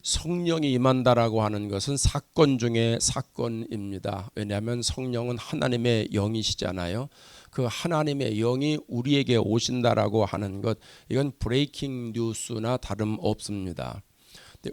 성령이 임한다라고 하는 것은 사건 중에 사건입니다. 왜냐하면 성령은 하나님의 영이시잖아요. 그 하나님의 영이 우리에게 오신다라고 하는 것, 이건 브레이킹 뉴스나 다름없습니다.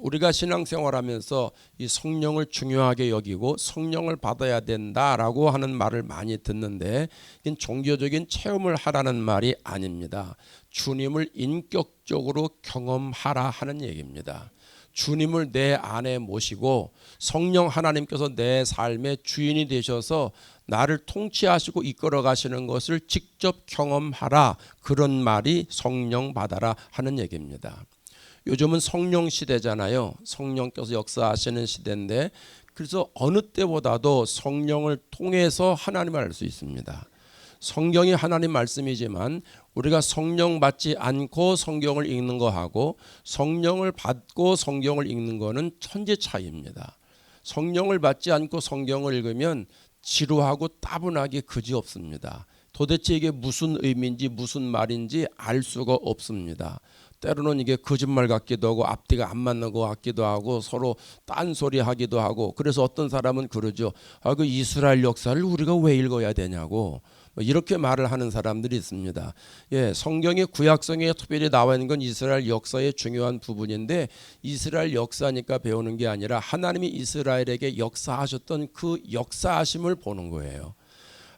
우리가 신앙생활하면서 이 성령을 중요하게 여기고 성령을 받아야 된다라고 하는 말을 많이 듣는데, 이건 종교적인 체험을 하라는 말이 아닙니다. 주님을 인격적으로 경험하라 하는 얘기입니다. 주님을 내 안에 모시고 성령 하나님께서 내 삶의 주인이 되셔서 나를 통치하시고 이끌어 가시는 것을 직접 경험하라, 그런 말이 성령 받아라 하는 얘기입니다. 요즘은 성령 시대잖아요. 성령께서 역사하시는 시대인데, 그래서 어느 때보다도 성령을 통해서 하나님을 알 수 있습니다. 성경이 하나님 말씀이지만 우리가 성령 받지 않고 성경을 읽는 거하고 성령을 받고 성경을 읽는 거는 천지 차이입니다. 성령을 받지 않고 성경을 읽으면 지루하고 따분하게 그지없습니다. 도대체 이게 무슨 의미인지 무슨 말인지 알 수가 없습니다. 때로는 이게 거짓말 같기도 하고 앞뒤가 안 맞는 것 같기도 하고 서로 딴소리 하기도 하고, 그래서 어떤 사람은 그러죠. 그 이스라엘 역사를 우리가 왜 읽어야 되냐고 이렇게 말을 하는 사람들이 있습니다. 성경의 구약성에 특별히 나와 있는 건 이스라엘 역사의 중요한 부분인데, 이스라엘 역사니까 배우는 게 아니라 하나님이 이스라엘에게 역사하셨던 그 역사하심을 보는 거예요.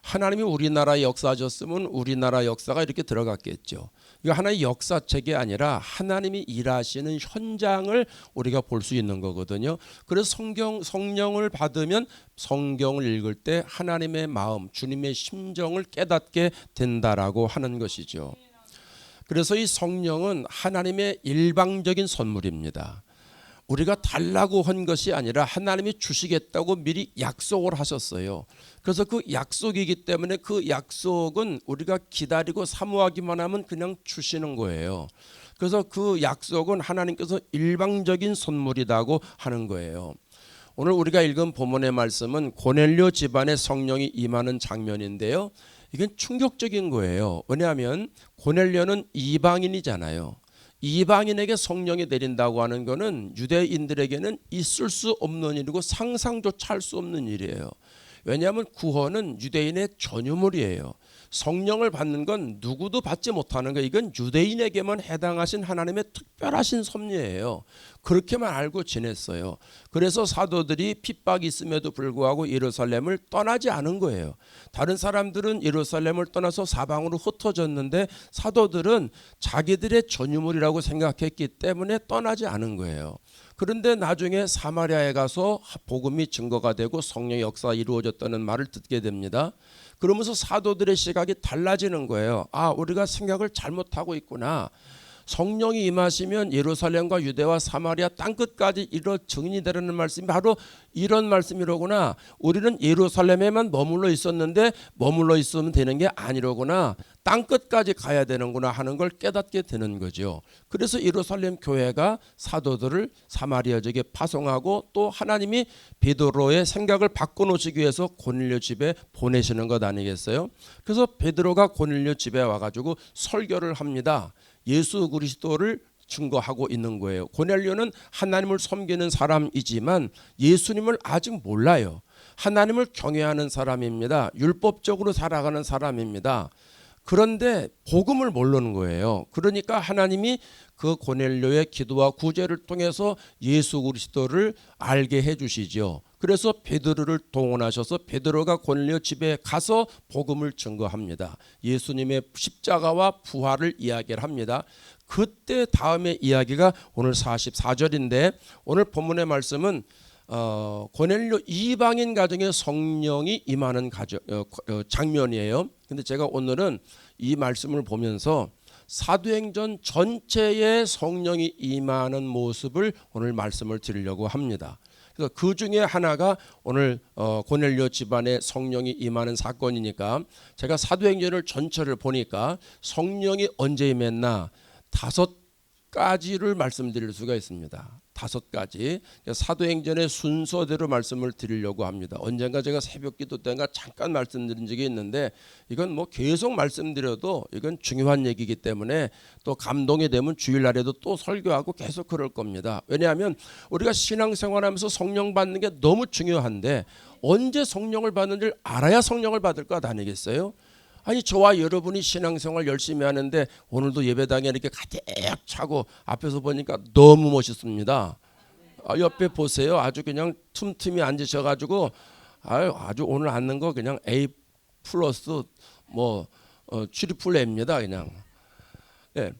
하나님이 우리나라에 역사하셨으면 우리나라 역사가 이렇게 들어갔겠죠. 이거 하나의 역사책이 아니라 하나님이 일하시는 현장을 우리가 볼 수 있는 거거든요. 그래서 성령을 받으면 성경을 읽을 때 하나님의 마음, 주님의 심정을 깨닫게 된다라고 하는 것이죠. 그래서 이 성령은 하나님의 일방적인 선물입니다. 우리가 달라고 한 것이 아니라 하나님이 주시겠다고 미리 약속을 하셨어요. 그래서 그 약속이기 때문에 그 약속은 우리가 기다리고 사모하기만 하면 그냥 주시는 거예요. 그래서 그 약속은 하나님께서 일방적인 선물이라고 하는 거예요. 오늘 우리가 읽은 본문의 말씀은 고넬료 집안에 성령이 임하는 장면인데요. 이건 충격적인 거예요. 왜냐하면 고넬료는 이방인이잖아요. 이방인에게 성령이 내린다고 하는 것은 유대인들에게는 있을 수 없는 일이고 상상조차 할 수 없는 일이에요. 왜냐하면 구원은 유대인의 전유물이에요. 성령을 받는 건 누구도 받지 못하는 거, 이건 유대인에게만 해당하신 하나님의 특별하신 섭리예요. 그렇게만 알고 지냈어요. 그래서 사도들이 핍박이 있음에도 불구하고 예루살렘을 떠나지 않은 거예요. 다른 사람들은 예루살렘을 떠나서 사방으로 흩어졌는데 사도들은 자기들의 전유물이라고 생각했기 때문에 떠나지 않은 거예요. 그런데 나중에 사마리아에 가서 복음이 증거가 되고 성령의 역사가 이루어졌다는 말을 듣게 됩니다. 그러면서 사도들의 시각이 달라지는 거예요. 우리가 생각을 잘못하고 있구나. 성령이 임하시면 예루살렘과 유대와 사마리아 땅끝까지 이뤄 증인이 되라는 말씀이 바로 이런 말씀이로구나. 우리는 예루살렘에만 머물러 있었는데 머물러 있으면 되는 게 아니로구나. 땅끝까지 가야 되는구나 하는 걸 깨닫게 되는 거죠. 그래서 예루살렘 교회가 사도들을 사마리아 지역에 파송하고, 또 하나님이 베드로의 생각을 바꿔놓으시기 위해서 고넬료 집에 보내시는 것 아니겠어요? 그래서 베드로가 고넬료 집에 와가지고 설교를 합니다. 예수 그리스도를 증거하고 있는 거예요. 고넬료는 하나님을 섬기는 사람이지만 예수님을 아직 몰라요. 하나님을 경외하는 사람입니다. 율법적으로 살아가는 사람입니다. 그런데 복음을 모르는 거예요. 그러니까 하나님이 그 고넬료의 기도와 구제를 통해서 예수 그리스도를 알게 해주시죠. 그래서 베드로를 동원하셔서 베드로가 고넬료 집에 가서 복음을 증거합니다. 예수님의 십자가와 부활을 이야기를 합니다. 그때 다음에 이야기가 오늘 44절인데, 오늘 본문의 말씀은 고넬료 이방인 가정에 성령이 임하는 장면이에요. 근데 제가 오늘은 이 말씀을 보면서 사도행전 전체에 성령이 임하는 모습을 오늘 말씀을 드리려고 합니다. 그래서 그 중에 하나가 오늘 고넬료 집안에 성령이 임하는 사건이니까, 제가 사도행전을 전체를 보니까 성령이 언제 임했나 5가지를 말씀드릴 수가 있습니다. 5가지 사도행전의 순서대로 말씀을 드리려고 합니다. 언젠가 제가 새벽기도 때인가 잠깐 말씀드린 적이 있는데 이건 뭐 계속 말씀드려도 이건 중요한 얘기이기 때문에 또 감동이 되면 주일날에도 또 설교하고 계속 그럴 겁니다. 왜냐하면 우리가 신앙생활하면서 성령 받는 게 너무 중요한데 언제 성령을 받는지를 알아야 성령을 받을 것 아니겠어요? 아니 저와 여러분이 신앙생활 열심히 하는데 오늘도 예배당에 이렇게 가득 차고 앞에서 보니까 너무 멋있습니다. 옆에 보세요. 아주 그냥 틈틈이 앉으셔가지고 아주 오늘 앉는 거 그냥 A 플러스 뭐 트리플 A입니다. 그냥. 예.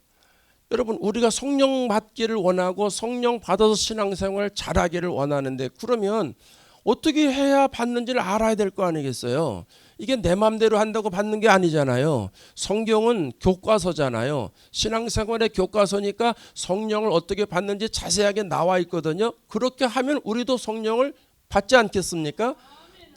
여러분 우리가 성령 받기를 원하고 성령 받아서 신앙생활 잘하기를 원하는데 그러면 어떻게 해야 받는지를 알아야 될 거 아니겠어요? 이게 내 마음대로 한다고 받는 게 아니잖아요. 성경은 교과서잖아요. 신앙생활의 교과서니까 성령을 어떻게 받는지 자세하게 나와 있거든요. 그렇게 하면 우리도 성령을 받지 않겠습니까?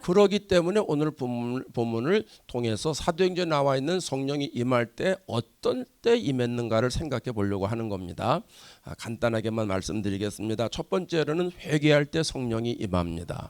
그러기 때문에 오늘 본문을 통해서 사도행전에 나와 있는 성령이 임할 때 어떤 때 임했는가를 생각해 보려고 하는 겁니다. 간단하게만 말씀드리겠습니다. 첫 번째로는 회개할 때 성령이 임합니다.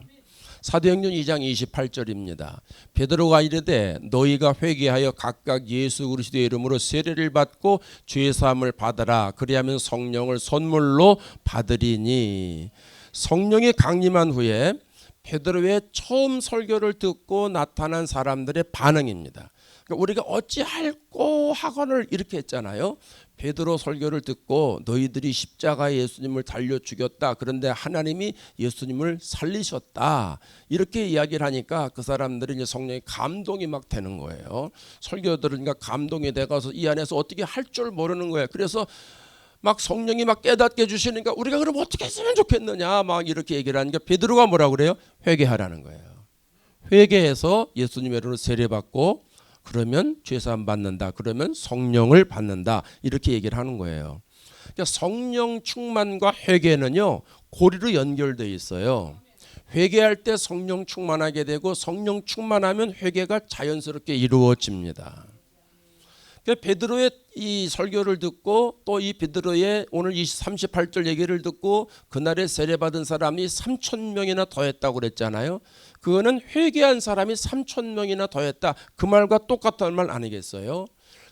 사도행전 2장 28절입니다. 베드로가 이르되 너희가 회개하여 각각 예수 그리스도의 이름으로 세례를 받고 죄 사함을 받아라. 그리하면 성령을 선물로 받으리니. 성령이 강림한 후에 베드로의 처음 설교를 듣고 나타난 사람들의 반응입니다. 그러니까 우리가 어찌할꼬 하거늘 이렇게 했잖아요. 베드로 설교를 듣고 너희들이 십자가에 예수님을 달려 죽였다. 그런데 하나님이 예수님을 살리셨다. 이렇게 이야기를 하니까 그 사람들이 이제 성령의 감동이 막 되는 거예요. 설교 들으니까 감동이 돼가서 이 안에서 어떻게 할 줄 모르는 거예요. 그래서 막 성령이 막 깨닫게 해주시니까 우리가 그럼 어떻게 했으면 좋겠느냐 막 이렇게 얘기를 하니까 베드로가 뭐라고 그래요? 회개하라는 거예요. 회개해서 예수님의 이름으로 세례받고 그러면 죄사함 받는다. 그러면 성령을 받는다. 이렇게 얘기를 하는 거예요. 그러니까 성령 충만과 회개는요 고리로 연결되어 있어요. 회개할 때 성령 충만하게 되고 성령 충만하면 회개가 자연스럽게 이루어집니다. 그러니까 베드로의 이 설교를 듣고 또 이 베드로의 오늘 38절 얘기를 듣고 그날에 세례받은 사람이 3,000명이나 더했다고 그랬잖아요. 그거는 회개한 사람이 3,000명이나 더했다. 그 말과 똑같다는 말 아니겠어요?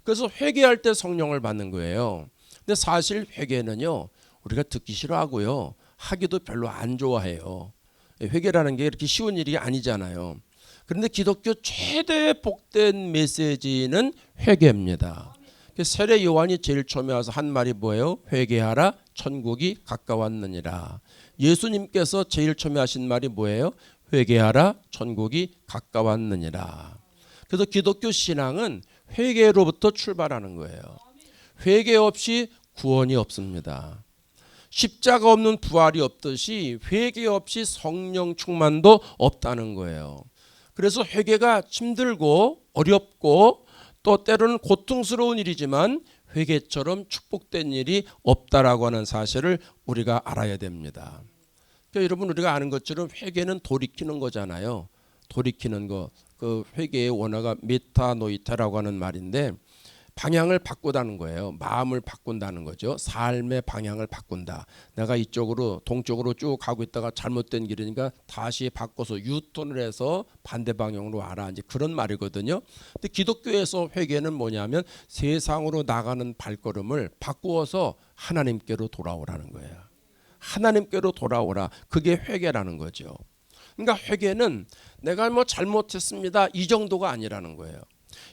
그래서 회개할 때 성령을 받는 거예요. 근데 사실 회개는요 우리가 듣기 싫어하고요 하기도 별로 안 좋아해요. 회개라는 게 이렇게 쉬운 일이 아니잖아요. 그런데 기독교 최대 복된 메시지는 회개입니다. 세례 요한이 제일 처음에 와서 한 말이 뭐예요? 회개하라 천국이 가까웠느니라. 예수님께서 제일 처음에 하신 말이 뭐예요? 회개하라 천국이 가까웠느니라. 그래서 기독교 신앙은 회개로부터 출발하는 거예요. 회개 없이 구원이 없습니다. 십자가 없는 부활이 없듯이 회개 없이 성령 충만도 없다는 거예요. 그래서 회개가 힘들고 어렵고 또 때로는 고통스러운 일이지만 회개처럼 축복된 일이 없다라고 하는 사실을 우리가 알아야 됩니다. 그러니까 여러분 우리가 아는 것처럼 회개는 돌이키는 거잖아요. 돌이키는 거. 그 회개의 원어가 메타노이타라고 하는 말인데 방향을 바꾸다는 거예요. 마음을 바꾼다는 거죠. 삶의 방향을 바꾼다. 내가 이쪽으로 동쪽으로 쭉 가고 있다가 잘못된 길이니까 다시 바꿔서 유턴을 해서 반대 방향으로 와라. 이제 그런 말이거든요. 근데 기독교에서 회개는 뭐냐면 세상으로 나가는 발걸음을 바꾸어서 하나님께로 돌아오라는 거예요. 하나님께로 돌아오라. 그게 회개라는 거죠. 그러니까 회개는 내가 뭐 잘못했습니다. 이 정도가 아니라는 거예요.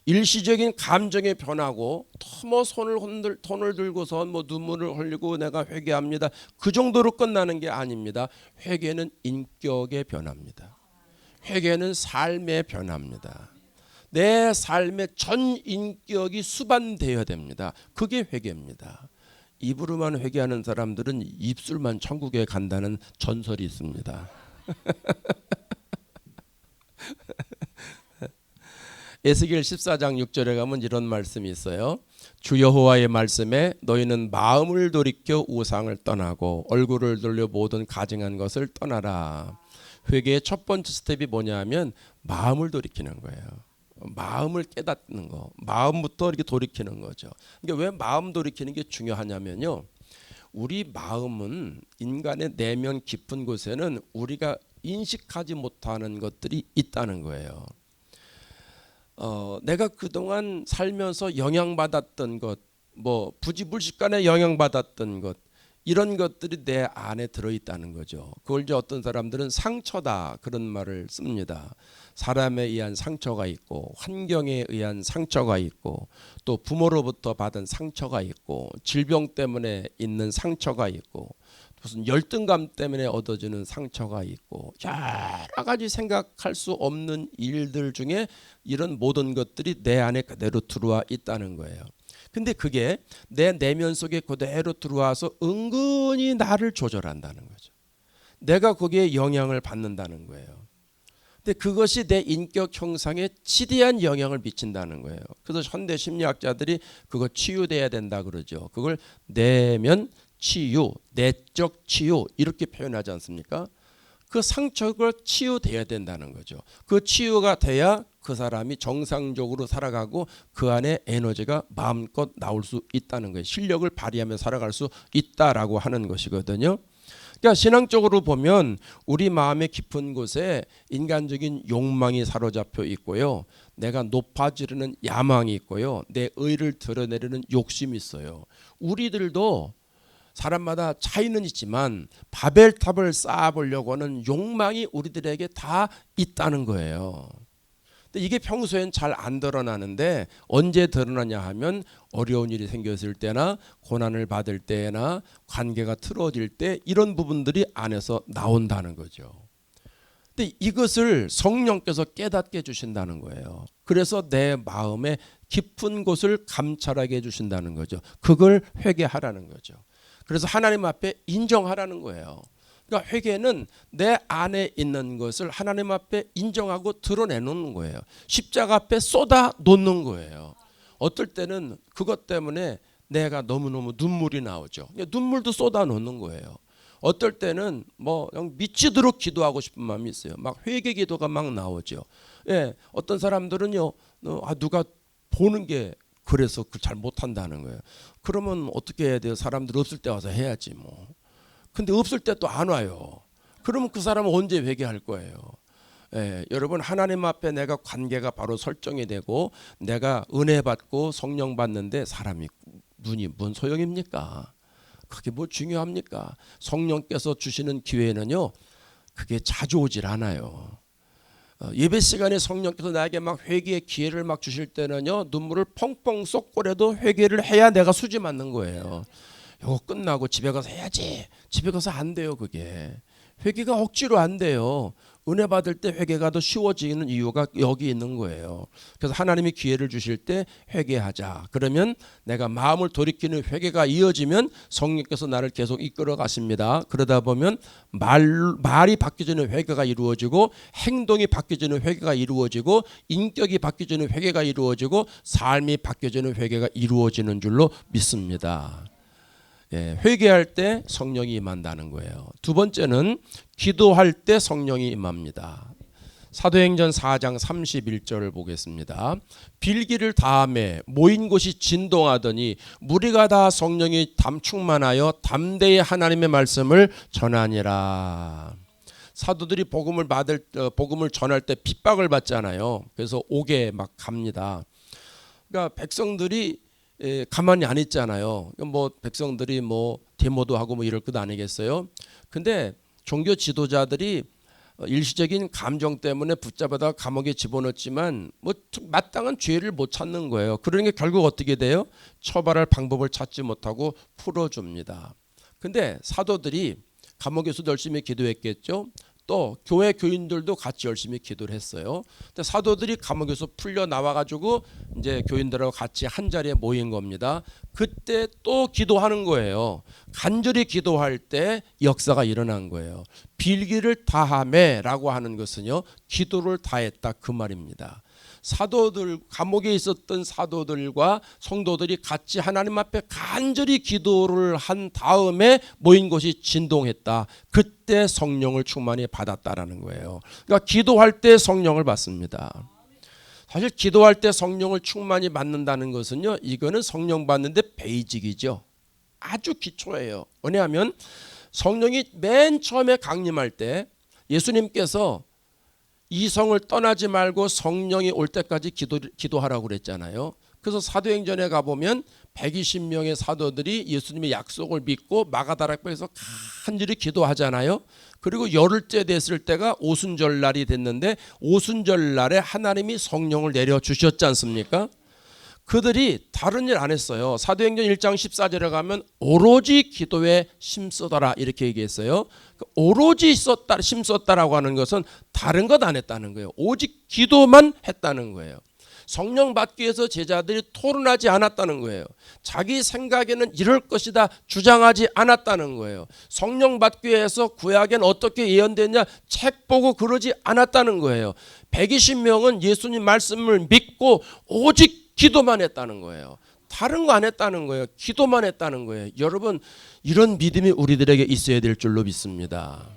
일시적인 감정의 변화고 뭐 손을 들고서 뭐 눈물을 흘리고 내가 회개합니다. 그 정도로 끝나는 게 아닙니다. 회개는 인격의 변화입니다. 회개는 삶의 변화입니다. 내 삶의 전 인격이 수반되어야 됩니다. 그게 회개입니다. 입으로만 회개하는 사람들은 입술만 천국에 간다는 전설이 있습니다. 에스겔 14장 6절에 가면 이런 말씀이 있어요. 주 여호와의 말씀에 너희는 마음을 돌이켜 우상을 떠나고 얼굴을 돌려 모든 가증한 것을 떠나라. 회개의 첫 번째 스텝이 뭐냐면 마음을 돌이키는 거예요. 마음을 깨닫는 거. 마음부터 이렇게 돌이키는 거죠. 그러니까 왜 마음 돌이키는 게 중요하냐면요. 우리 마음은 인간의 내면 깊은 곳에는 우리가 인식하지 못하는 것들이 있다는 거예요. 내가 그동안 살면서 영향받았던 것, 뭐 부지불식간에 영향받았던 것, 이런 것들이 내 안에 들어있다는 거죠. 그걸 이제 어떤 사람들은 상처다 그런 말을 씁니다. 사람에 의한 상처가 있고 환경에 의한 상처가 있고 또 부모로부터 받은 상처가 있고 질병 때문에 있는 상처가 있고 무슨 열등감 때문에 얻어지는 상처가 있고 여러 가지 생각할 수 없는 일들 중에 이런 모든 것들이 내 안에 그대로 들어와 있다는 거예요. 근데 그게 내 내면 속에 그대로 들어와서 은근히 나를 조절한다는 거죠. 내가 거기에 영향을 받는다는 거예요. 근데 그것이 내 인격 형상에 지대한 영향을 미친다는 거예요. 그래서 현대 심리학자들이 그거 치유돼야 된다 그러죠. 그걸 내면 치유, 내적 치유 이렇게 표현하지 않습니까? 그 상처가 치유돼야 된다는 거죠. 그 치유가 돼야 그 사람이 정상적으로 살아가고 그 안에 에너지가 마음껏 나올 수 있다는 거예요. 실력을 발휘하며 살아갈 수 있다라고 하는 것이거든요. 그러니까 신앙적으로 보면 우리 마음의 깊은 곳에 인간적인 욕망이 사로잡혀 있고요. 내가 높아지려는 야망이 있고요. 내 의를 드러내려는 욕심이 있어요. 우리들도 사람마다 차이는 있지만 바벨탑을 쌓아보려고 하는 욕망이 우리들에게 다 있다는 거예요. 근데 이게 평소엔 잘 안 드러나는데 언제 드러나냐 하면 어려운 일이 생겼을 때나 고난을 받을 때나 관계가 틀어질 때 이런 부분들이 안에서 나온다는 거죠. 근데 이것을 성령께서 깨닫게 해주신다는 거예요. 그래서 내 마음의 깊은 곳을 감찰하게 해주신다는 거죠. 그걸 회개하라는 거죠. 그래서 하나님 앞에 인정하라는 거예요. 그러니까 회개는 내 안에 있는 것을 하나님 앞에 인정하고 드러내놓는 거예요. 십자가 앞에 쏟아 놓는 거예요. 어떨 때는 그것 때문에 내가 너무너무 눈물이 나오죠. 눈물도 쏟아 놓는 거예요. 어떨 때는 뭐 그냥 미치도록 기도하고 싶은 마음이 있어요. 막 회개 기도가 막 나오죠. 예, 어떤 사람들은요, 누가 보는 게 그래서 그 잘 못한다는 거예요. 그러면 어떻게 해야 돼요? 사람들 없을 때 와서 해야지 뭐. 근데 없을 때 또 안 와요. 그러면 그 사람은 언제 회개할 거예요? 예, 여러분 하나님 앞에 내가 관계가 바로 설정이 되고 내가 은혜 받고 성령 받는데 사람이 눈이 뭔 소용입니까? 그게 뭐 중요합니까? 성령께서 주시는 기회는요, 그게 자주 오질 않아요. 예배 시간에 성령께서 나에게 막 회개의 기회를 막 주실 때는요, 눈물을 펑펑 쏟고라도 회개를 해야 내가 수지 맞는 거예요. 이거 끝나고 집에 가서 해야지. 집에 가서 안 돼요. 그게 회개가 억지로 안 돼요. 은혜 받을 때 회개가 더 쉬워지는 이유가 여기 있는 거예요. 그래서 하나님이 기회를 주실 때 회개하자. 그러면 내가 마음을 돌이키는 회개가 이어지면 성령께서 나를 계속 이끌어 가십니다. 그러다 보면 말이 바뀌어지는 회개가 이루어지고 행동이 바뀌어지는 회개가 이루어지고 인격이 바뀌어지는 회개가 이루어지고 삶이 바뀌어지는 회개가 이루어지는 줄로 믿습니다. 예, 회개할 때 성령이 임한다는 거예요. 두 번째는 기도할 때 성령이 임합니다. 사도행전 4장 31절을 보겠습니다. 빌기를 다하매 모인 곳이 진동하더니 무리가 다 성령이 충만하여 담대히 하나님의 말씀을 전하니라. 사도들이 복음을 전할 때 핍박을 받잖아요. 그래서 옥에 막 갑니다. 그러니까 백성들이 가만히 안 있잖아요. 뭐 백성들이 뭐 데모도 하고 뭐 이럴 것 아니겠어요? 근데 종교 지도자들이 일시적인 감정 때문에 붙잡아다 감옥에 집어넣었지만 뭐 마땅한 죄를 못 찾는 거예요. 그러니까 결국 어떻게 돼요? 처벌할 방법을 찾지 못하고 풀어줍니다. 근데 사도들이 감옥에서 열심히 기도했겠죠. 또 교회 교인들도 같이 열심히 기도를 했어요. 근데 사도들이 감옥에서 풀려 나와 가지고 이제 교인들하고 같이 한 자리에 모인 겁니다. 그때 또 기도하는 거예요. 간절히 기도할 때 역사가 일어난 거예요. 빌기를 다하매라고 하는 것은요, 기도를 다했다 그 말입니다. 사도들, 감옥에 있었던 사도들과 성도들이 같이 하나님 앞에 간절히 기도를 한 다음에 모인 곳이 진동했다. 그때 성령을 충만히 받았다라는 거예요. 그러니까 기도할 때 성령을 받습니다. 사실 기도할 때 성령을 충만히 받는다는 것은요, 이거는 성령 받는데 베이직이죠. 아주 기초예요. 왜냐하면 성령이 맨 처음에 강림할 때 예수님께서 이 성을 떠나지 말고 성령이 올 때까지 기도하라고 그랬잖아요. 그래서 사도행전에 가보면 120명의 사도들이 예수님의 약속을 믿고 마가다락방에서 간절히 기도하잖아요. 그리고 열흘째 됐을 때가 오순절날이 됐는데 오순절날에 하나님이 성령을 내려주셨지 않습니까? 그들이 다른 일 안 했어요. 사도행전 1장 14절에 가면 오로지 기도에 힘쓰더라 이렇게 얘기했어요. 오로지 힘썼다라고 하는 것은 다른 것 안 했다는 거예요. 오직 기도만 했다는 거예요. 성령 받기 위해서 제자들이 토론하지 않았다는 거예요. 자기 생각에는 이럴 것이다 주장하지 않았다는 거예요. 성령 받기 위해서 구약엔 어떻게 예언됐냐 책 보고 그러지 않았다는 거예요. 120명은 예수님 말씀을 믿고 오직 기도만 했다는 거예요. 다른 거 안 했다는 거예요. 기도만 했다는 거예요. 여러분 이런 믿음이 우리들에게 있어야 될 줄로 믿습니다.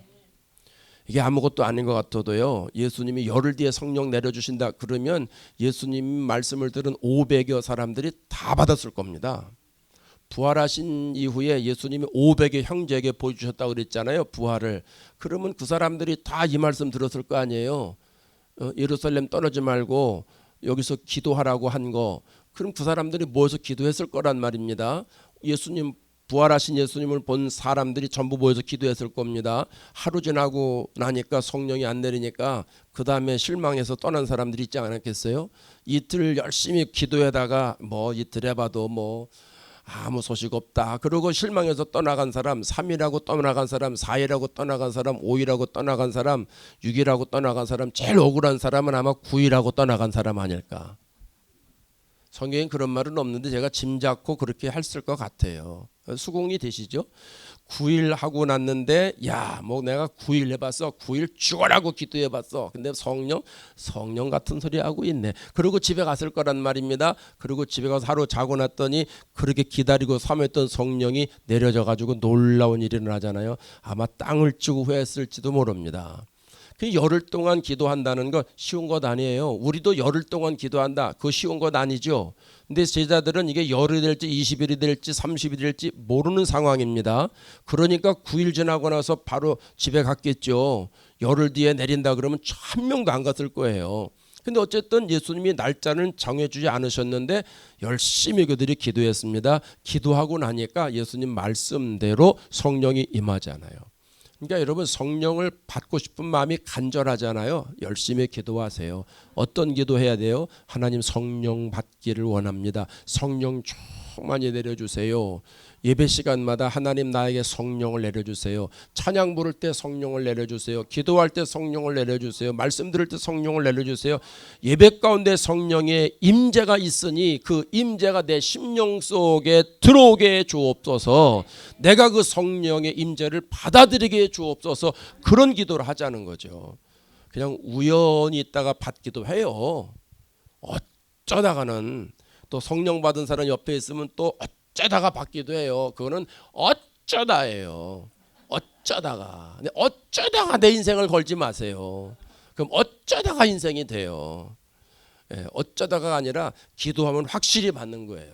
이게 아무것도 아닌 것 같아도요. 예수님이 열흘 뒤에 성령 내려주신다 그러면 예수님 말씀을 들은 500여 사람들이 다 받았을 겁니다. 부활하신 이후에 예수님이 500의 형제에게 보여주셨다고 그랬잖아요. 부활을. 그러면 그 사람들이 다 이 말씀 들었을 거 아니에요. 예루살렘 떠나지 말고 여기서 기도하라고 한 거. 그럼 그 사람들이 모여서 기도했을 거란 말입니다. 부활하신 예수님을 본 사람들이 전부 모여서 기도했을 겁니다. 하루 지나고 나니까 성령이 안 내리니까 그 다음에 실망해서 떠난 사람들이 있지 않았겠어요? 이틀 열심히 기도하다가 뭐 이틀 해봐도 뭐 아무 소식 없다. 그러고 실망해서 떠나간 사람, 3일하고 떠나간 사람, 4일하고 떠나간 사람, 5일하고 떠나간 사람, 6일하고 떠나간 사람, 제일 억울한 사람은 아마 9일하고 떠나간 사람 아닐까. 성경엔 그런 말은 없는데 제가 짐작코 그렇게 했을 것 같아요. 수긍이 되시죠? 9일 하고 났는데 뭐 내가 9일 해봤어. 9일 죽어라고 기도해봤어. 근데 성령 같은 소리 하고 있네. 그리고 집에 갔을 거란 말입니다. 그리고 집에 가서 하루 자고 났더니 그렇게 기다리고 삼했던 성령이 내려져 가지고 놀라운 일이 일어나잖아요. 아마 땅을 찌고 후회했을지도 모릅니다. 그 열흘 동안 기도한다는 거 쉬운 것 아니에요. 우리도 열흘 동안 기도한다. 그거 쉬운 것 아니죠. 근데 제자들은 이게 열흘이 될지 20일이 될지 30일이 될지 모르는 상황입니다. 그러니까 9일 지나고 나서 바로 집에 갔겠죠. 열흘 뒤에 내린다 그러면 한 명도 안 갔을 거예요. 근데 어쨌든 예수님이 날짜는 정해주지 않으셨는데 열심히 그들이 기도했습니다. 기도하고 나니까 예수님 말씀대로 성령이 임하잖아요. 그러니까 여러분 성령을 받고 싶은 마음이 간절하잖아요. 열심히 기도하세요. 어떤 기도해야 돼요? 하나님 성령 받기를 원합니다. 성령 충만히 내려주세요. 예배 시간마다 하나님 나에게 성령을 내려주세요. 찬양 부를 때 성령을 내려주세요. 기도할 때 성령을 내려주세요. 말씀 들을 때 성령을 내려주세요. 예배 가운데 성령의 임재가 있으니 그 임재가 내 심령 속에 들어오게 해 주옵소서. 내가 그 성령의 임재를 받아들이게 해 주옵소서. 그런 기도를 하자는 거죠. 그냥 우연히 있다가 받기도 해요. 어쩌다가는 또 성령 받은 사람 옆에 있으면 또 어쩌다가 받기도 해요. 그거는 어쩌다예요. 어쩌다가. 근데 어쩌다가 내 인생을 걸지 마세요. 그럼 어쩌다가 인생이 돼요. 어쩌다가 아니라 기도하면 확실히 받는 거예요.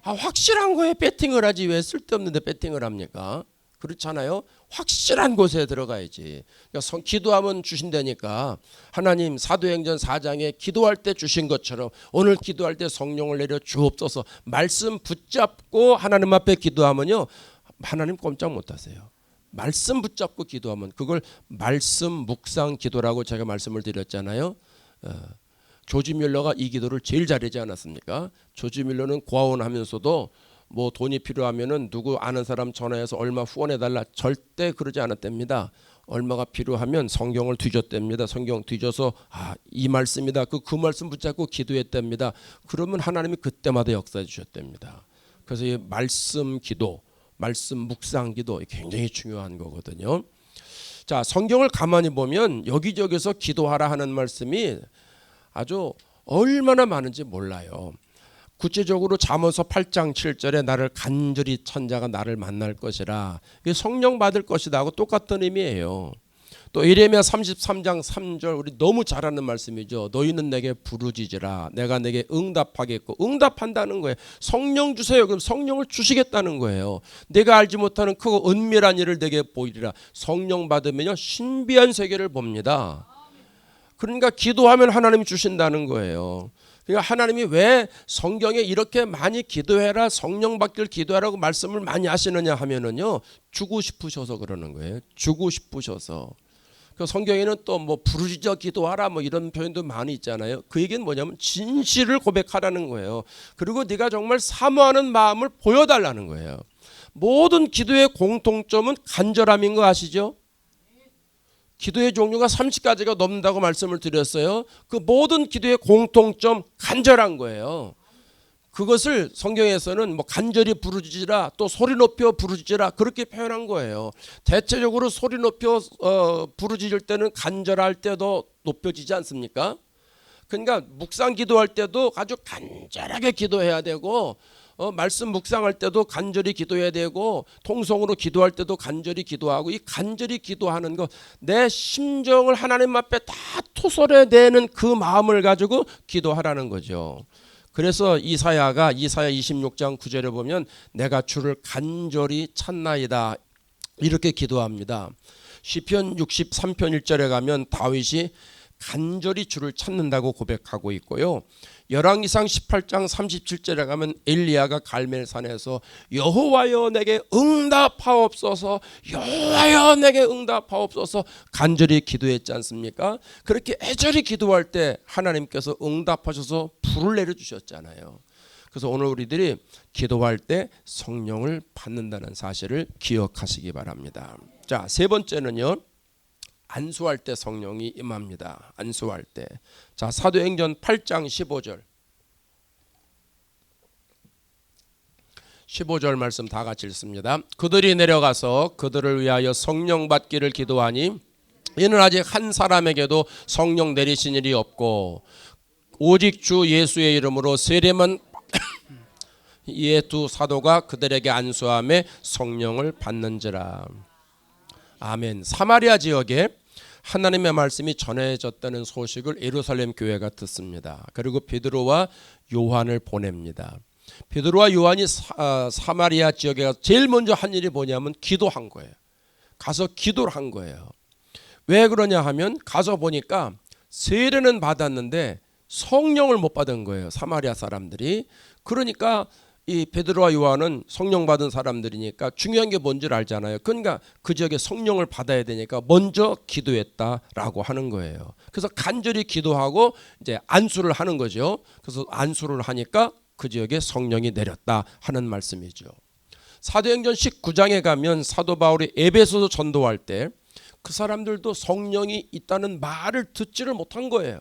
확실한 거에 배팅을 하지 왜 쓸데없는데 배팅을 합니까? 그렇잖아요. 확실한 곳에 들어가야지. 그러니까 기도하면 주신다니까. 하나님 사도행전 4장에 기도할 때 주신 것처럼 오늘 기도할 때 성령을 내려 주옵소서. 말씀 붙잡고 하나님 앞에 기도하면요. 하나님 꼼짝 못하세요. 말씀 붙잡고 기도하면 그걸 말씀 묵상 기도라고 제가 말씀을 드렸잖아요. 조지 뮬러가 이 기도를 제일 잘하지 않았습니까? 조지 뮬러는 고아원하면서도 뭐 돈이 필요하면은 누구 아는 사람 전화해서 얼마 후원해달라 절대 그러지 않았답니다. 얼마가 필요하면 성경을 뒤졌답니다. 성경 뒤져서 이 말씀이다. 그 말씀 붙잡고 기도했답니다. 그러면 하나님이 그때마다 역사해 주셨답니다. 그래서 이 말씀 기도, 말씀 묵상 기도 굉장히 중요한 거거든요. 자, 성경을 가만히 보면 여기저기서 기도하라 하는 말씀이 아주 얼마나 많은지 몰라요. 구체적으로 잠언서 8장 7절에 나를 간절히 천자가 나를 만날 것이라 성령 받을 것이다 하고 똑같은 의미예요. 또 예레미야 33장 3절 우리 너무 잘 아는 말씀이죠. 너희는 내게 부르짖으라 내가 내게 응답하겠고, 응답한다는 거예요. 성령 주세요. 그럼 성령을 주시겠다는 거예요. 내가 알지 못하는 크고 은밀한 일을 내게 보이리라. 성령 받으면요 신비한 세계를 봅니다. 그러니까 기도하면 하나님이 주신다는 거예요. 그러니까 하나님이 왜 성경에 이렇게 많이 기도해라, 성령 받기를 기도하라고 말씀을 많이 하시느냐 하면은요 주고 싶으셔서 그러는 거예요. 주고 싶으셔서. 그 성경에는 또 뭐 부르짖어 기도하라 뭐 이런 표현도 많이 있잖아요. 그 얘기는 뭐냐면 진실을 고백하라는 거예요. 그리고 네가 정말 사모하는 마음을 보여달라는 거예요. 모든 기도의 공통점은 간절함인 거 아시죠? 기도의 종류가 30가지가 넘는다고 말씀을 드렸어요. 그 모든 기도의 공통점 간절한 거예요. 그것을 성경에서는 뭐 간절히 부르짖으라 또 소리 높여 부르짖으라 그렇게 표현한 거예요. 대체적으로 소리 높여 부르짖을 때는 간절할 때도 높여지지 않습니까? 그러니까 묵상 기도할 때도 아주 간절하게 기도해야 되고, 말씀 묵상할 때도 간절히 기도해야 되고, 통성으로 기도할 때도 간절히 기도하고, 이 간절히 기도하는 것, 내 심정을 하나님 앞에 다 토설해내는 그 마음을 가지고 기도하라는 거죠. 그래서 이사야 26장 9절에 보면 내가 주를 간절히 찾나이다 이렇게 기도합니다. 시편 63편 1절에 가면 다윗이 간절히 주를 찾는다고 고백하고 있고요. 열왕기상 18장 37절에 가면 엘리야가 갈멜산에서 여호와여 내게 응답하옵소서, 여호와여 내게 응답하옵소서 간절히 기도했지 않습니까? 그렇게 애절히 기도할 때 하나님께서 응답하셔서 불을 내려주셨잖아요. 그래서 오늘 우리들이 기도할 때 성령을 받는다는 사실을 기억하시기 바랍니다. 자, 세 번째는요, 안수할 때 성령이 임합니다. 안수할 때. 자, 사도행전 8장 15절 말씀 다 같이 읽습니다. 그들이 내려가서 그들을 위하여 성령 받기를 기도하니 이는 아직 한 사람에게도 성령 내리신 일이 없고 오직 주 예수의 이름으로 세례만 이에 두 사도가 그들에게 안수함에 성령을 받는지라. 아멘. 사마리아 지역에 하나님의 말씀이 전해졌다는 소식을 예루살렘 교회가 듣습니다. 그리고 베드로와 요한을 보냅니다. 베드로와 요한이 사마리아 지역에 가서 제일 먼저 한 일이 뭐냐면 기도한 거예요. 가서 기도를 한 거예요. 왜 그러냐 하면 가서 보니까 세례는 받았는데 성령을 못 받은 거예요. 사마리아 사람들이. 그러니까 이 베드로와 요한은 성령 받은 사람들이니까 중요한 게 뭔지를 알잖아요. 그러니까 그 지역에 성령을 받아야 되니까 먼저 기도했다라고 하는 거예요. 그래서 간절히 기도하고 이제 안수를 하는 거죠. 그래서 안수를 하니까 그 지역에 성령이 내렸다 하는 말씀이죠. 사도행전 19장에 가면 사도 바울이 에베소서 전도할 때 그 사람들도 성령이 있다는 말을 듣지를 못한 거예요.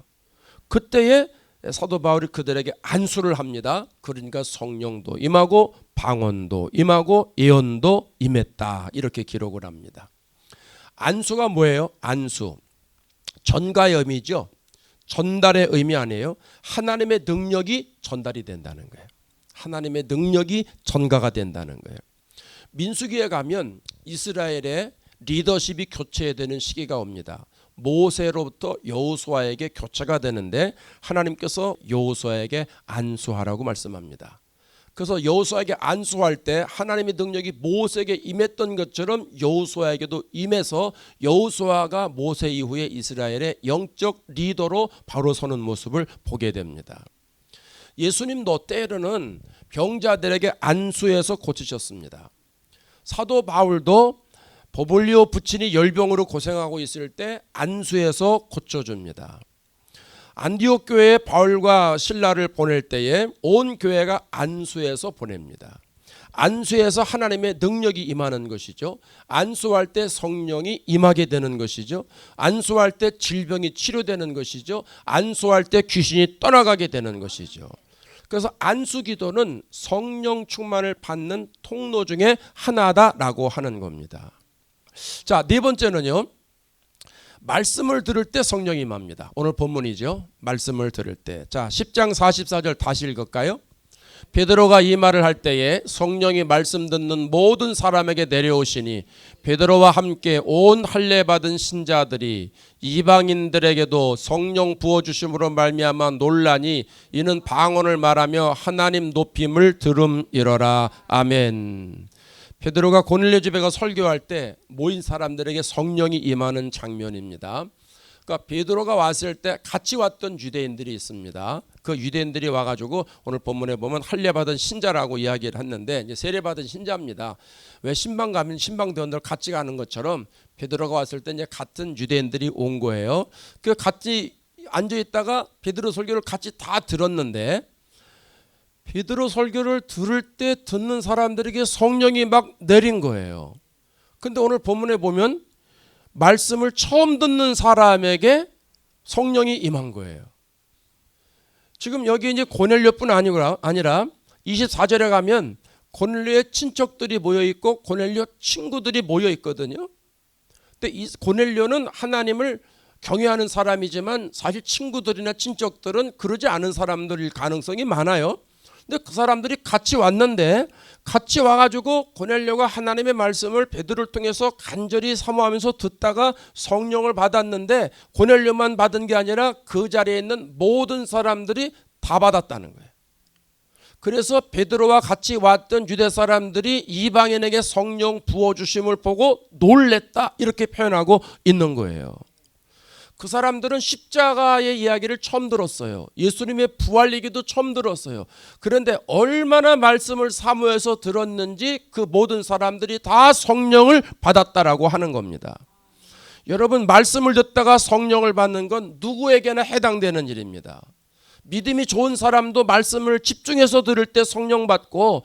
그때에 사도 바울이 그들에게 안수를 합니다. 그러니까 성령도 임하고 방언도 임하고 예언도 임했다 이렇게 기록을 합니다. 안수가 뭐예요? 안수 전가의 의미죠. 전달의 의미 아니에요. 하나님의 능력이 전달이 된다는 거예요. 하나님의 능력이 전가가 된다는 거예요. 민수기에 가면 이스라엘의 리더십이 교체되는 시기가 옵니다. 모세로부터 여호수아에게 교체가 되는데 하나님께서 여호수아에게 안수하라고 말씀합니다. 그래서 여호수아에게 안수할 때 하나님의 능력이 모세에게 임했던 것처럼 여호수아에게도 임해서 여호수아가 모세 이후에 이스라엘의 영적 리더로 바로 서는 모습을 보게 됩니다. 예수님도 때로는 병자들에게 안수해서 고치셨습니다. 사도 바울도 보볼리오 부친이 열병으로 고생하고 있을 때 안수해서 고쳐줍니다. 안디옥 교회에 바울과 실라를 보낼 때에 온 교회가 안수해서 보냅니다. 안수해서 하나님의 능력이 임하는 것이죠. 안수할 때 성령이 임하게 되는 것이죠. 안수할 때 질병이 치료되는 것이죠. 안수할 때 귀신이 떠나가게 되는 것이죠. 그래서 안수 기도는 성령 충만을 받는 통로 중에 하나다라고 하는 겁니다. 자, 네 번째는요. 말씀을 들을 때 성령이 임합니다. 오늘 본문이죠. 말씀을 들을 때. 자, 10장 44절 다시 읽을까요? 베드로가 이 말을 할 때에 성령이 말씀 듣는 모든 사람에게 내려오시니 베드로와 함께 온 할례 받은 신자들이 이방인들에게도 성령 부어주심으로 말미암아 놀라니 이는 방언을 말하며 하나님 높임을 들음이러라. 아멘. 베드로가 고넬료 집에 가 설교할 때 모인 사람들에게 성령이 임하는 장면입니다. 그러니까 베드로가 왔을 때 같이 왔던 유대인들이 있습니다. 그 유대인들이 와가지고 오늘 본문에 보면 할례 받은 신자라고 이야기를 했는데 이제 세례 받은 신자입니다. 왜 신방 가면 신방대원들 같이 가는 것처럼 베드로가 왔을 때 이제 같은 유대인들이 온 거예요. 그 같이 앉아 있다가 베드로 설교를 같이 다 들었는데 베드로 설교를 들을 때 듣는 사람들에게 성령이 막 내린 거예요. 근데 오늘 본문에 보면 말씀을 처음 듣는 사람에게 성령이 임한 거예요. 지금 여기 이제 고넬료뿐 아니라 24절에 가면 고넬료의 친척들이 모여 있고 고넬료 친구들이 모여 있거든요. 근데 이 고넬료는 하나님을 경외하는 사람이지만 사실 친구들이나 친척들은 그러지 않은 사람들일 가능성이 많아요. 근데 그 사람들이 같이 왔는데 같이 와가지고 고넬료가 하나님의 말씀을 베드로를 통해서 간절히 사모하면서 듣다가 성령을 받았는데 고넬료만 받은 게 아니라 그 자리에 있는 모든 사람들이 다 받았다는 거예요. 그래서 베드로와 같이 왔던 유대 사람들이 이방인에게 성령 부어주심을 보고 놀랬다 이렇게 표현하고 있는 거예요. 그 사람들은 십자가의 이야기를 처음 들었어요. 예수님의 부활 얘기도 처음 들었어요. 그런데 얼마나 말씀을 사모해서 들었는지 그 모든 사람들이 다 성령을 받았다라고 하는 겁니다. 여러분, 말씀을 듣다가 성령을 받는 건 누구에게나 해당되는 일입니다. 믿음이 좋은 사람도 말씀을 집중해서 들을 때 성령 받고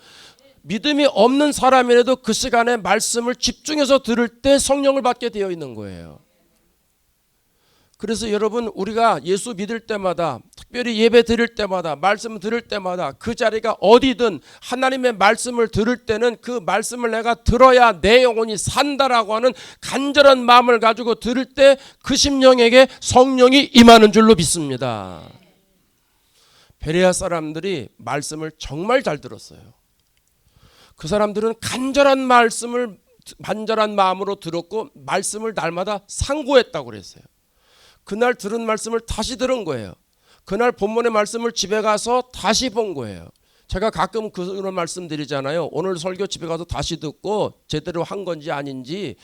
믿음이 없는 사람이라도 그 시간에 말씀을 집중해서 들을 때 성령을 받게 되어 있는 거예요. 그래서 여러분, 우리가 예수 믿을 때마다 특별히 예배 드릴 때마다 말씀 들을 때마다 그 자리가 어디든 하나님의 말씀을 들을 때는 그 말씀을 내가 들어야 내 영혼이 산다라고 하는 간절한 마음을 가지고 들을 때 그 심령에게 성령이 임하는 줄로 믿습니다. 베레아 사람들이 말씀을 정말 잘 들었어요. 그 사람들은 간절한 마음으로 들었고 말씀을 날마다 상고했다고 그랬어요. 그날 들은 말씀을 다시 들은 거예요. 그날 본문의 말씀을 집에 가서 다시 본 거예요. 제가 가끔 그런 말씀 드리잖아요. 오늘 설교 집에 가서 다시 듣고 제대로 한 건지 아닌지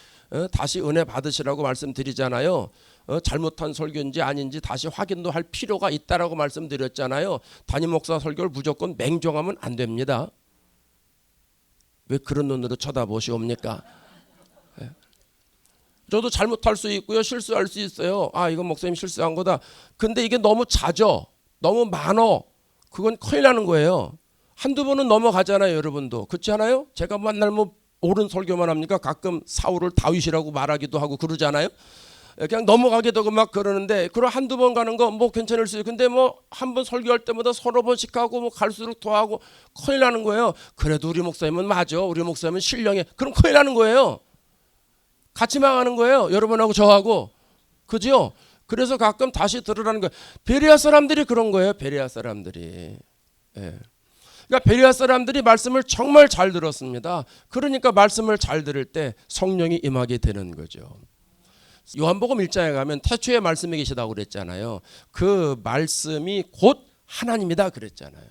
다시 은혜 받으시라고 말씀드리잖아요. 잘못한 설교인지 아닌지 다시 확인도 할 필요가 있다라고 말씀드렸잖아요. 담임 목사 설교를 무조건 맹종하면 안 됩니다. 왜 그런 눈으로 쳐다보시옵니까? 저도 잘못할 수 있고요. 실수할 수 있어요. 아, 이건 목사님 실수한 거다. 근데 이게 너무 잦아. 너무 많어. 그건 큰일 나는 거예요. 한두 번은 넘어가잖아요. 여러분도. 그렇지 않아요? 제가 맨날 뭐 옳은 설교만 합니까? 가끔 사울을 다윗이라고 말하기도 하고 그러잖아요. 그냥 넘어가게 되고 막 그러는데 그럼 한두 번 가는 거 뭐 괜찮을 수 있어요. 근데 뭐 한 번 설교할 때마다 서너 번씩 하고 뭐 갈수록 더 하고 큰일 나는 거예요. 그래도 우리 목사님은 맞아. 우리 목사님은 신령해. 그럼 큰일 나는 거예요. 같이 망하는 거예요. 여러분하고 저하고. 그죠? 그래서 가끔 다시 들으라는 거예요. 베레아 사람들이 그런 거예요. 베레아 사람들이. 예. 그러니까 베레아 사람들이 말씀을 정말 잘 들었습니다. 그러니까 말씀을 잘 들을 때 성령이 임하게 되는 거죠. 요한복음 1장에 가면 태초에 말씀이 계시다고 그랬잖아요. 그 말씀이 곧 하나님이다 그랬잖아요.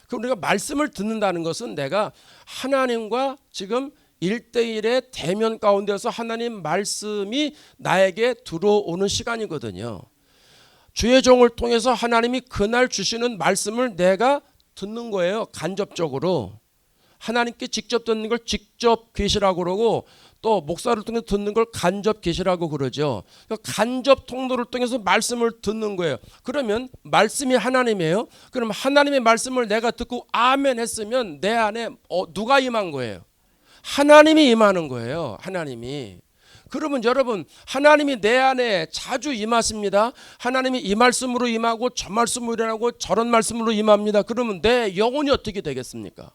그럼 우리가 말씀을 듣는다는 것은 내가 하나님과 지금 1대1의 대면 가운데서 하나님 말씀이 나에게 들어오는 시간이거든요. 주의 종을 통해서 하나님이 그날 주시는 말씀을 내가 듣는 거예요. 간접적으로. 하나님께 직접 듣는 걸 직접 계시라고 그러고 또 목사를 통해서 듣는 걸 간접 계시라고 그러죠. 그러니까 간접 통로를 통해서 말씀을 듣는 거예요. 그러면 말씀이 하나님이에요. 그럼 하나님의 말씀을 내가 듣고 아멘 했으면 내 안에 누가 임한 거예요? 하나님이 임하는 거예요. 하나님이. 그러면 여러분, 하나님이 내 안에 자주 임하십니다. 하나님이 이 말씀으로 임하고 저 말씀으로 임하고 저런 말씀으로 임합니다. 그러면 내 영혼이 어떻게 되겠습니까?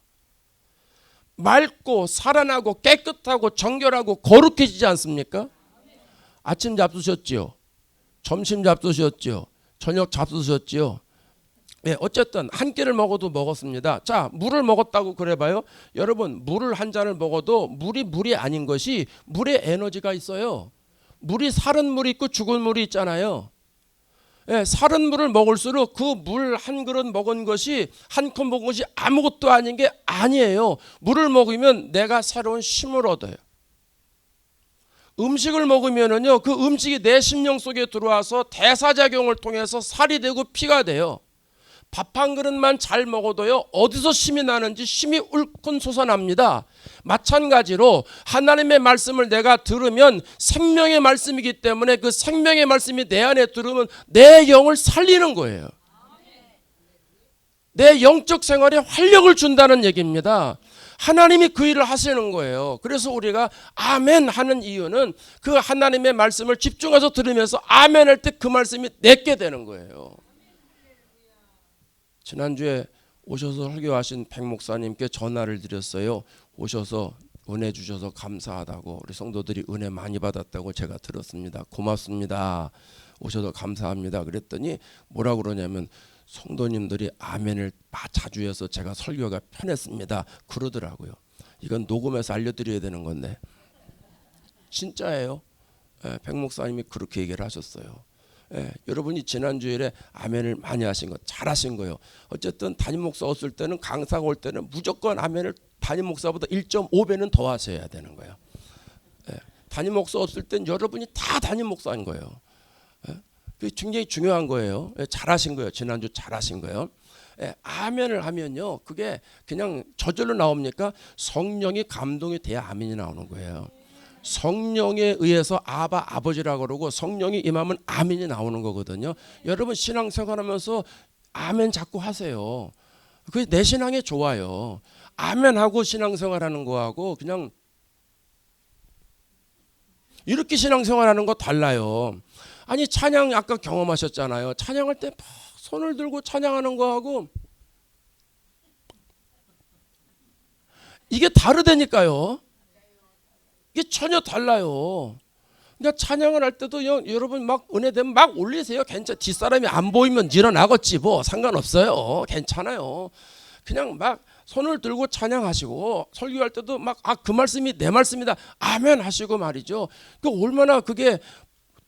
맑고 살아나고 깨끗하고 정결하고 거룩해지지 않습니까? 아침 잡수셨지요? 점심 잡수셨지요? 저녁 잡수셨지요? 네, 어쨌든 한 끼를 먹어도 먹었습니다. 자, 물을 먹었다고 그래봐요. 여러분, 물을 한 잔을 먹어도 물이 아닌 것이 물에 에너지가 있어요. 물이 사른 물이 있고 죽은 물이 있잖아요. 예, 사른 물을 먹을수록 그 물 한 그릇 먹은 것이 한 컵 먹은 것이 아무것도 아닌 게 아니에요. 물을 먹으면 내가 새로운 힘을 얻어요. 음식을 먹으면은요, 그 음식이 내 심령 속에 들어와서 대사작용을 통해서 살이 되고 피가 돼요. 밥 한 그릇만 잘 먹어도요, 어디서 힘이 나는지 힘이 울끈 솟아납니다. 마찬가지로 하나님의 말씀을 내가 들으면 생명의 말씀이기 때문에 그 생명의 말씀이 내 안에 들으면 내 영을 살리는 거예요. 내 영적 생활에 활력을 준다는 얘기입니다. 하나님이 그 일을 하시는 거예요. 그래서 우리가 아멘 하는 이유는 그 하나님의 말씀을 집중해서 들으면서 아멘 할 때 그 말씀이 내게 되는 거예요. 지난주에 오셔서 설교하신 백 목사님께 전화를 드렸어요. 오셔서 은혜 주셔서 감사하다고, 우리 성도들이 은혜 많이 받았다고 제가 들었습니다. 고맙습니다. 오셔서 감사합니다. 그랬더니 뭐라 그러냐면 성도님들이 아멘을 자주 해서 제가 설교가 편했습니다. 그러더라고요. 이건 녹음해서 알려드려야 되는 건데 진짜예요. 백 목사님이 그렇게 얘기를 하셨어요. 여러분이 지난주일에 아멘을 많이 하신 거 잘하신 거예요. 어쨌든 담임 목사 없을 때는, 강사가 올 때는 무조건 아멘을 담임 목사보다 1.5배는 더 하셔야 되는 거예요. 담임 목사 없을 땐 여러분이 다 담임 목사인 거예요. 그게 굉장히 중요한 거예요. 잘하신 거예요. 지난주 잘하신 거예요. 아멘을 하면요, 그게 그냥 저절로 나옵니까? 성령이 감동이 돼야 아멘이 나오는 거예요. 성령에 의해서 아버지라고 그러고 성령이 임하면 아멘이 나오는 거거든요. 여러분 신앙생활하면서 아멘 자꾸 하세요. 그게 내 신앙에 좋아요. 아멘하고 신앙생활하는 거하고 그냥 이렇게 신앙생활하는 거 달라요. 아니 찬양 아까 경험하셨잖아요. 찬양할 때 막 손을 들고 찬양하는 거하고 이게 다르다니까요. 이게 전혀 달라요. 그러니까 찬양을 할 때도 여러분 막 은혜되면 막 올리세요. 괜찮아. 뒷사람이 안 보이면 일어나겠지 뭐 상관없어요. 괜찮아요. 그냥 막 손을 들고 찬양하시고 설교할 때도 막 그 말씀이 내 말씀이다 아멘 하시고 말이죠. 그 얼마나 그게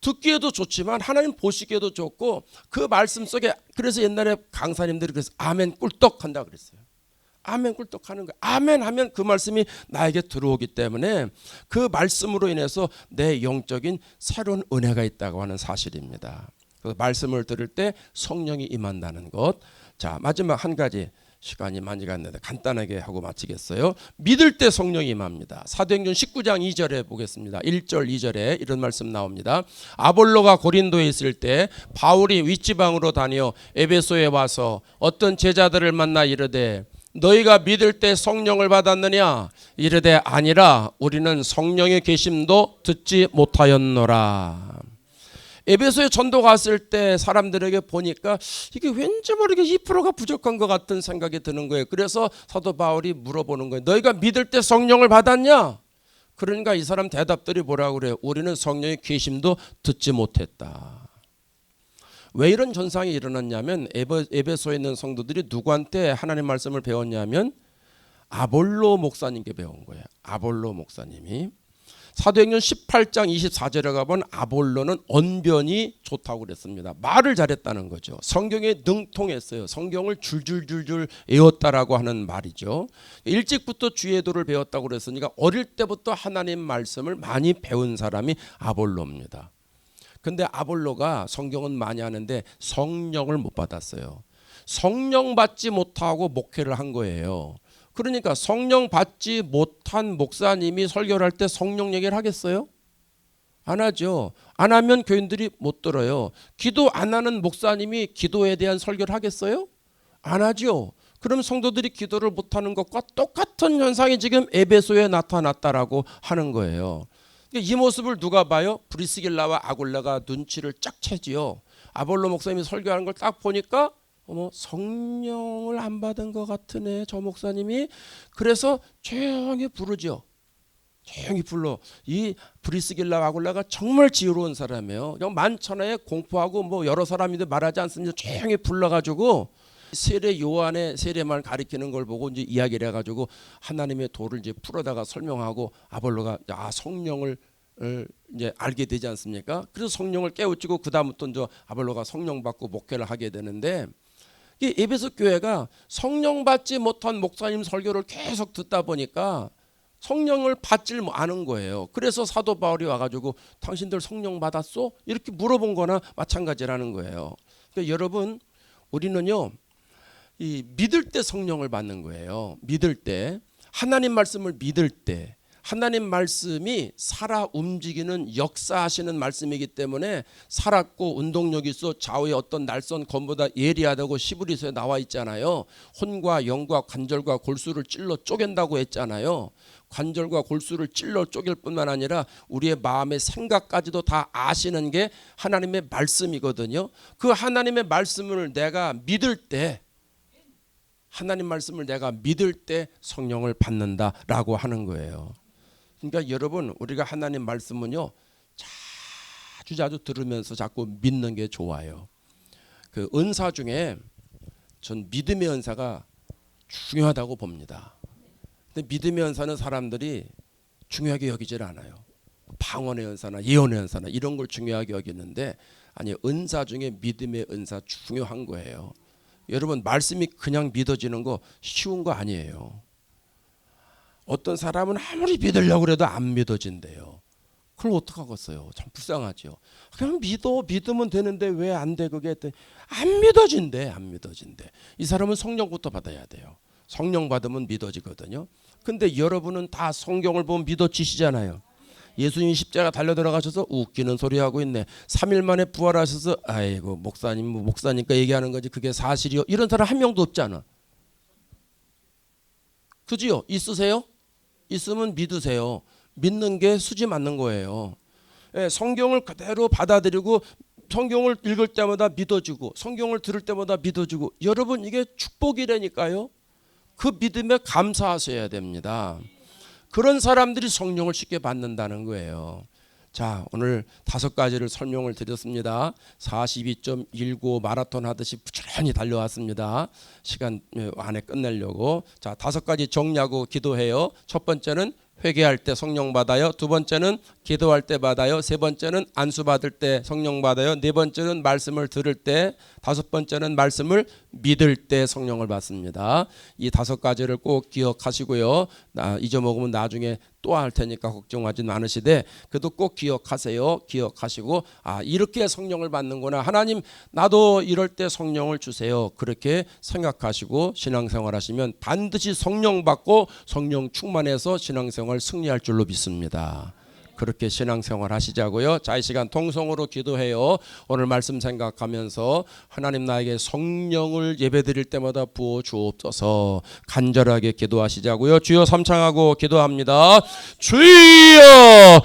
듣기에도 좋지만 하나님 보시기에도 좋고 그 말씀 속에, 그래서 옛날에 강사님들이 그래서 아멘 꿀떡 한다 그랬어요. 아멘 꿀떡 하는 거예요. 아멘 하면 그 말씀이 나에게 들어오기 때문에 그 말씀으로 인해서 내 영적인 새로운 은혜가 있다고 하는 사실입니다. 그 말씀을 들을 때 성령이 임한다는 것. 자, 마지막 한 가지, 시간이 많이 갔는데 간단하게 하고 마치겠어요. 믿을 때 성령이 임합니다. 사도행전 19장 2절에 보겠습니다. 1절 2절에 이런 말씀 나옵니다. 아볼로가 고린도에 있을 때 바울이 윗지방으로 다녀 에베소에 와서 어떤 제자들을 만나 이르되 너희가 믿을 때 성령을 받았느냐? 이르되 아니라 우리는 성령의 계심도 듣지 못하였노라. 에베소에 전도 갔을 때 사람들에게 보니까 이게 왠지 모르게 2%가 부족한 것 같은 생각이 드는 거예요. 그래서 사도 바울이 물어보는 거예요. 너희가 믿을 때 성령을 받았냐? 그러니까 이 사람 대답들이 뭐라고 그래요? 우리는 성령의 계심도 듣지 못했다. 왜 이런 현상이 일어났냐면 에베소에 있는 성도들이 누구한테 하나님 말씀을 배웠냐면 아볼로 목사님께 배운 거예요. 아볼로 목사님이. 사도행전 18장 24절에 가보면 아볼로는 언변이 좋다고 그랬습니다. 말을 잘했다는 거죠. 성경에 능통했어요. 성경을 줄줄줄줄 외웠다라고 하는 말이죠. 일찍부터 주의 도를 배웠다고 그랬으니까 어릴 때부터 하나님 말씀을 많이 배운 사람이 아볼로입니다. 근데 아볼로가 성경은 많이 하는데 성령을 못 받았어요. 성령 받지 못하고 목회를 한 거예요. 그러니까 성령 받지 못한 목사님이 설교를 할 때 성령 얘기를 하겠어요? 안 하죠. 안 하면 교인들이 못 들어요. 기도 안 하는 목사님이 기도에 대한 설교를 하겠어요? 안 하죠. 그럼 성도들이 기도를 못하는 것과 똑같은 현상이 지금 에베소에 나타났다라고 하는 거예요. 이 모습을 누가 봐요? 브리스길라와 아굴라가 눈치를 쫙 채지요. 아볼로 목사님이 설교하는 걸 딱 보니까 성령을 안 받은 것 같으네 저 목사님이. 그래서 조용히 부르죠. 조용히 불러. 이 브리스길라 아굴라가 정말 지혜로운 사람이에요. 그냥 만천하에 공포하고 여러 사람인데 말하지 않습니다. 조용히 불러가지고 세례 요한의 세례만 가리키는 걸 보고 이제 이야기를 해가지고 하나님의 도를 이제 풀어다가 설명하고 아볼로가 성령을 이제 알게 되지 않습니까? 그래서 성령을 깨우치고 그 다음부터 이제 아볼로가 성령 받고 목회를 하게 되는데, 이 에베소 교회가 성령 받지 못한 목사님 설교를 계속 듣다 보니까 성령을 받질 않은 거예요. 그래서 사도 바울이 와가지고 당신들 성령 받았어? 이렇게 물어본 거나 마찬가지라는 거예요. 그러니까 여러분, 우리는요, 이 믿을 때 성령을 받는 거예요. 믿을 때, 하나님 말씀을 믿을 때, 하나님 말씀이 살아 움직이는 역사하시는 말씀이기 때문에 살았고 운동력이 있어 좌우의 어떤 날선 검보다 예리하다고 시브리서에 나와 있잖아요. 혼과 영과 관절과 골수를 찔러 쪼갠다고 했잖아요. 관절과 골수를 찔러 쪼갤 뿐만 아니라 우리의 마음의 생각까지도 다 아시는 게 하나님의 말씀이거든요. 그 하나님의 말씀을 내가 믿을 때, 하나님 말씀을 내가 믿을 때 성령을 받는다라고 하는 거예요. 그러니까 여러분, 우리가 하나님 말씀은요, 자주 들으면서 자꾸 믿는 게 좋아요. 그 은사 중에 전 믿음의 은사가 중요하다고 봅니다. 근데 믿음의 은사는 사람들이 중요하게 여기질 않아요. 방언의 은사나 예언의 은사나 이런 걸 중요하게 여기는데, 아니, 은사 중에 믿음의 은사 중요한 거예요. 여러분, 말씀이 그냥 믿어지는 거 쉬운 거 아니에요. 어떤 사람은 아무리 믿으려고 해도 안 믿어진대요. 그걸 어떡하겠어요? 참 불쌍하죠. 그냥 믿으면 되는데 왜 안 돼? 그게 안 믿어진대. 이 사람은 성령부터 받아야 돼요. 성령 받으면 믿어지거든요. 근데 여러분은 다 성경을 보면 믿어지시잖아요. 예수님 십자가 달려 들어가셔서 웃기는 소리 하고 있네. 3일 만에 부활하셔서 아이고 목사니까 얘기하는 거지 그게 사실이요? 이런 사람 한 명도 없잖아. 그지요? 있으세요? 있으면 믿으세요. 믿는 게 수지 맞는 거예요. 성경을 그대로 받아들이고 성경을 읽을 때마다 믿어지고 성경을 들을 때마다 믿어지고, 여러분 이게 축복이라니까요. 그 믿음에 감사하셔야 됩니다. 그런 사람들이 성령을 쉽게 받는다는 거예요. 자, 오늘 5가지를 설명을 드렸습니다. 42.19 마라톤 하듯이 부지런히 달려왔습니다. 시간 안에 끝내려고. 자, 5가지 정리하고 기도해요. 첫 번째는 회개할 때 성령 받아요. 두 번째는 기도할 때 받아요. 세 번째는 안수 받을 때 성령 받아요. 네 번째는 말씀을 들을 때, 다섯 번째는 말씀을 믿을 때 성령을 받습니다. 이 5가지를 꼭 기억하시고요. 잊어먹으면 나중에 또 할 테니까 걱정하지 않으시되, 그래도 꼭 기억하세요. 기억하시고, 이렇게 성령을 받는구나. 하나님, 나도 이럴 때 성령을 주세요. 그렇게 생각하시고 신앙생활 하시면 반드시 성령 받고 성령 충만해서 신앙생활 승리할 줄로 믿습니다. 그렇게 신앙생활 하시자고요. 자, 이 시간 통성으로 기도해요. 오늘 말씀 생각하면서 하나님, 나에게 성령을 예배드릴 때마다 부어 주옵소서. 간절하게 기도하시자고요. 주여 삼창하고 기도합니다. 주여